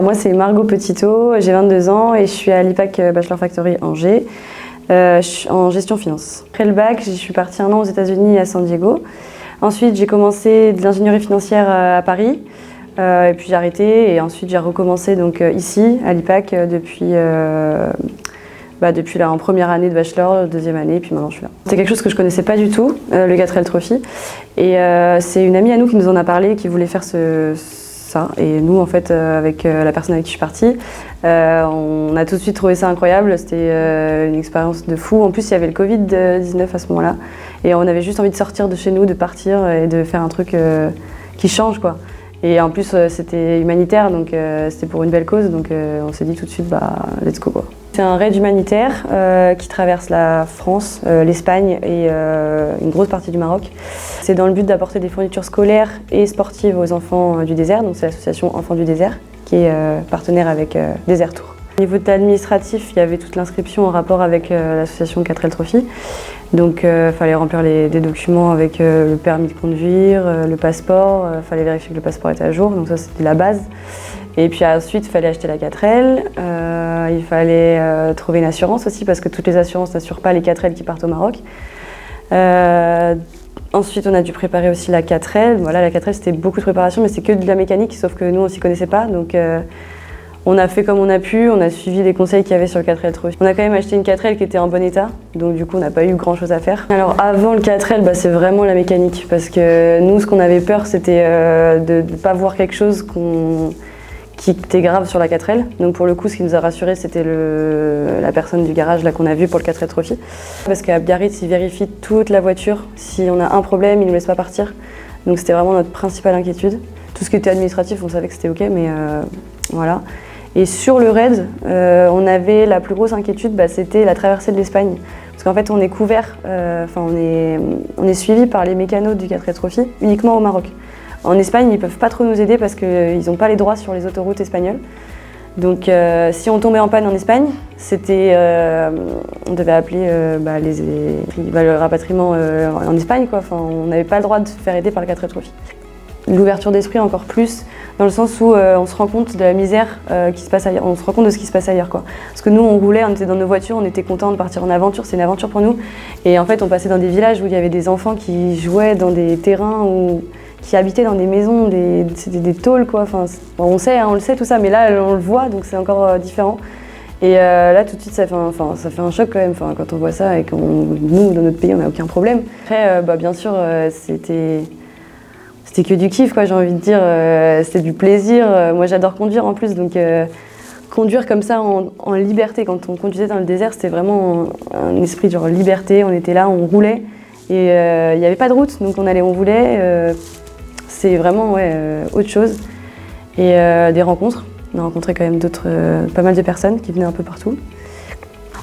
Moi, c'est Margot Petitot, j'ai 22 ans et je suis à l'IPAC Bachelor Factory Angers, je suis en gestion finance. Après le bac, je suis partie 1 an aux États-Unis à San Diego. Ensuite, j'ai commencé de l'ingénierie financière à Paris, et puis j'ai arrêté et ensuite j'ai recommencé donc, ici à l'IPAC depuis là, en première année de bachelor, deuxième année, puis maintenant je suis là. C'est quelque chose que je connaissais pas du tout, le 4L Trophy, et c'est une amie à nous qui nous en a parlé, qui voulait faire ça. Et nous, en fait, avec la personne avec qui je suis partie, on a tout de suite trouvé ça incroyable. C'était une expérience de fou. En plus, il y avait le Covid-19 à ce moment-là. Et on avait juste envie de sortir de chez nous, de partir et de faire un truc qui change, quoi. Et en plus, c'était humanitaire, donc c'était pour une belle cause. Donc on s'est dit tout de suite, let's go, quoi. C'est un raid humanitaire qui traverse la France, l'Espagne et une grosse partie du Maroc. C'est dans le but d'apporter des fournitures scolaires et sportives aux enfants du désert. Donc c'est l'association Enfants du désert qui est partenaire avec Desert Tour. Au niveau de l'administratif, il y avait toute l'inscription en rapport avec l'association 4L Trophy. Donc il fallait remplir des documents avec le permis de conduire, le passeport. Il fallait vérifier que le passeport était à jour, donc ça c'était la base. Et puis ensuite, il fallait acheter la 4L, il fallait trouver une assurance aussi parce que toutes les assurances n'assurent pas les 4L qui partent au Maroc. Ensuite, on a dû préparer aussi la 4L. Voilà, la 4L, c'était beaucoup de préparation, mais c'est que de la mécanique, sauf que nous, on s'y connaissait pas. Donc, on a fait comme on a pu, on a suivi les conseils qu'il y avait sur le 4L Trophy. On a quand même acheté une 4L qui était en bon état, donc du coup, on n'a pas eu grand-chose à faire. Alors, avant le 4L, c'est vraiment la mécanique, parce que nous, ce qu'on avait peur, c'était de ne pas voir quelque chose qui était grave sur la 4L. Donc pour le coup, ce qui nous a rassurés, c'était la personne du garage là qu'on a vu pour le 4L Trophy. Parce qu'à Biarritz, ils vérifient toute la voiture. Si on a un problème, ils ne nous laissent pas partir. Donc c'était vraiment notre principale inquiétude. Tout ce qui était administratif, on savait que c'était OK, mais voilà. Et sur le raid, on avait la plus grosse inquiétude, c'était la traversée de l'Espagne. Parce qu'en fait, on est couvert, on est suivi par les mécanos du 4L Trophy uniquement au Maroc. En Espagne, ils ne peuvent pas trop nous aider parce qu'ils n'ont pas les droits sur les autoroutes espagnoles. Donc si on tombait en panne en Espagne, on devait appeler le rapatriement en Espagne, quoi. On n'avait pas le droit de se faire aider par le 4L Trophy. L'ouverture d'esprit encore plus, dans le sens où on se rend compte de la misère qui se passe ailleurs, on se rend compte de ce qui se passe ailleurs, quoi. Parce que nous, on roulait, on était dans nos voitures, on était contents de partir en aventure, c'est une aventure pour nous. Et en fait, on passait dans des villages où il y avait des enfants qui jouaient dans des terrains qui habitaient dans des maisons, c'était des tôles, quoi. On sait, on le sait tout ça, mais là on le voit, donc c'est encore différent. Et là tout de suite ça fait un choc quand même, quand on voit ça et que nous dans notre pays on n'a aucun problème. Après bien sûr c'était que du kiff, quoi, j'ai envie de dire, c'était du plaisir. Moi j'adore conduire en plus, donc conduire comme ça en liberté, quand on conduisait dans le désert, c'était vraiment un esprit genre liberté. On était là, on roulait et il n'y avait pas de route, donc on voulait. C'est vraiment autre chose. Et des rencontres. On a rencontré quand même pas mal de personnes qui venaient un peu partout.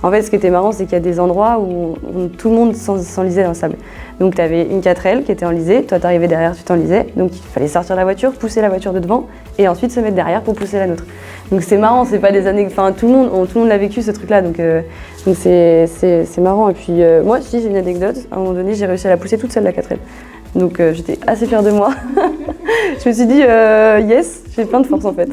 En fait, ce qui était marrant, c'est qu'il y a des endroits où tout le monde s'enlisait dans le sable. Donc tu avais une 4L qui était enlisée, toi t'arrivais derrière, tu t'enlisais. Donc il fallait sortir la voiture, pousser la voiture de devant et ensuite se mettre derrière pour pousser la nôtre. Donc c'est marrant, c'est pas des années... tout le monde l'a vécu ce truc-là, donc c'est marrant. Et puis moi aussi j'ai une anecdote, à un moment donné j'ai réussi à la pousser toute seule la 4L. Donc j'étais assez fière de moi. Je me suis dit yes, j'ai plein de force en fait.